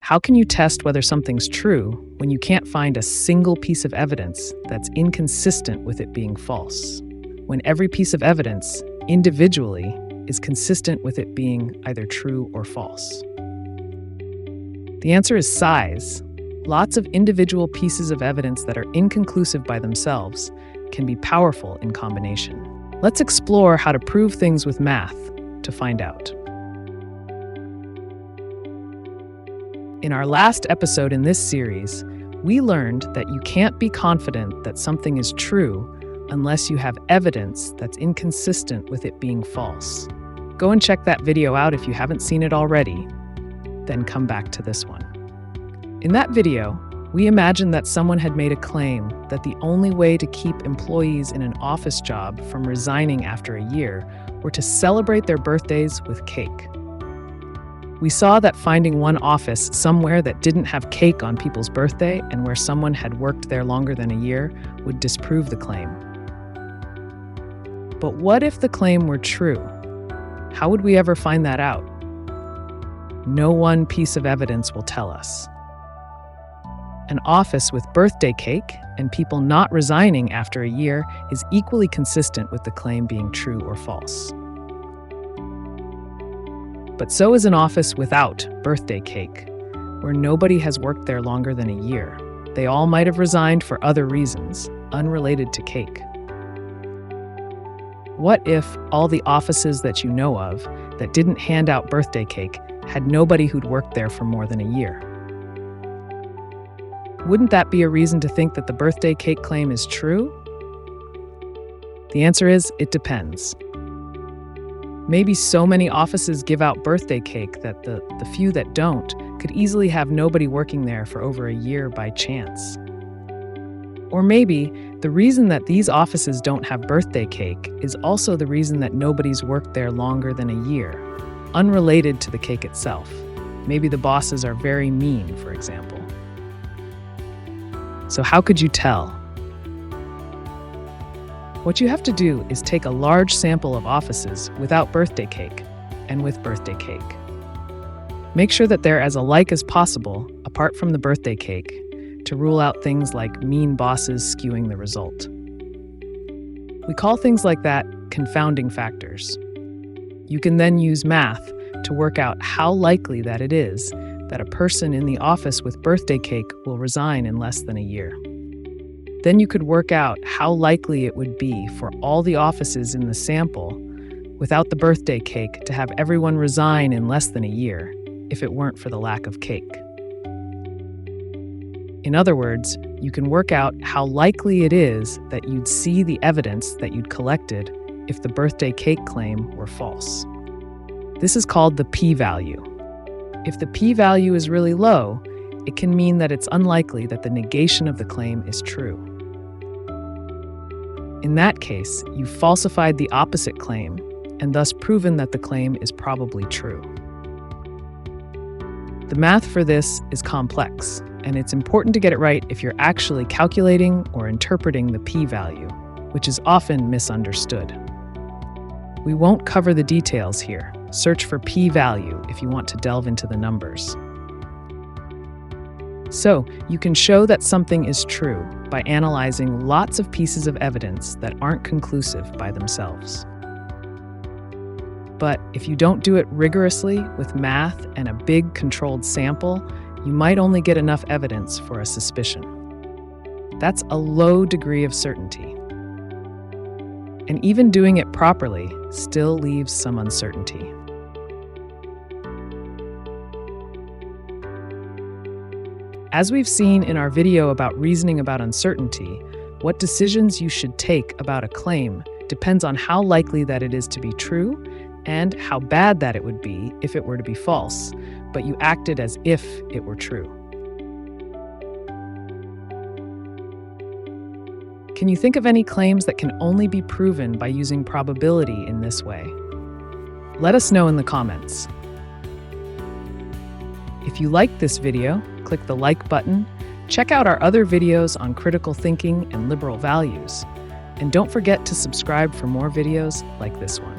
How can you test whether something's true when you can't find a single piece of evidence that's inconsistent with it being false? When every piece of evidence, individually, is consistent with it being either true or false? The answer is size. Lots of individual pieces of evidence that are inconclusive by themselves can be powerful in combination. Let's explore how to prove things with math to find out. In our last episode in this series, we learned that you can't be confident that something is true unless you have evidence that's inconsistent with it being false. Go and check that video out if you haven't seen it already, then come back to this one. In that video, we imagined that someone had made a claim that the only way to keep employees in an office job from resigning after a year were to celebrate their birthdays with cake. We saw that finding one office somewhere that didn't have cake on people's birthday and where someone had worked there longer than a year would disprove the claim. But what if the claim were true? How would we ever find that out? No one piece of evidence will tell us. An office with birthday cake and people not resigning after a year is equally consistent with the claim being true or false. But so is an office without birthday cake, where nobody has worked there longer than a year. They all might have resigned for other reasons, unrelated to cake. What if all the offices that you know of that didn't hand out birthday cake had nobody who'd worked there for more than a year? Wouldn't that be a reason to think that the birthday cake claim is true? The answer is, it depends. Maybe so many offices give out birthday cake that the few that don't could easily have nobody working there for over a year by chance. Or maybe the reason that these offices don't have birthday cake is also the reason that nobody's worked there longer than a year, unrelated to the cake itself. Maybe the bosses are very mean, for example. So how could you tell? What you have to do is take a large sample of offices without birthday cake and with birthday cake. Make sure that they're as alike as possible, apart from the birthday cake, to rule out things like mean bosses skewing the result. We call things like that confounding factors. You can then use math to work out how likely that it is that a person in the office with birthday cake will resign in less than a year. Then you could work out how likely it would be for all the offices in the sample without the birthday cake to have everyone resign in less than a year if it weren't for the lack of cake. In other words, you can work out how likely it is that you'd see the evidence that you'd collected if the birthday cake claim were false. This is called the p-value. If the p-value is really low, it can mean that it's unlikely that the negation of the claim is true. In that case, you've falsified the opposite claim and thus proven that the claim is probably true. The math for this is complex, and it's important to get it right if you're actually calculating or interpreting the p-value, which is often misunderstood. We won't cover the details here. Search for p-value if you want to delve into the numbers. So, you can show that something is true by analyzing lots of pieces of evidence that aren't conclusive by themselves. But if you don't do it rigorously with math and a big controlled sample, you might only get enough evidence for a suspicion. That's a low degree of certainty. And even doing it properly still leaves some uncertainty. As we've seen in our video about reasoning about uncertainty, what decisions you should take about a claim depends on how likely that it is to be true and how bad that it would be if it were to be false, but you acted as if it were true. Can you think of any claims that can only be proven by using probability in this way? Let us know in the comments. If you liked this video, click the like button, check out our other videos on critical thinking and liberal values, and don't forget to subscribe for more videos like this one.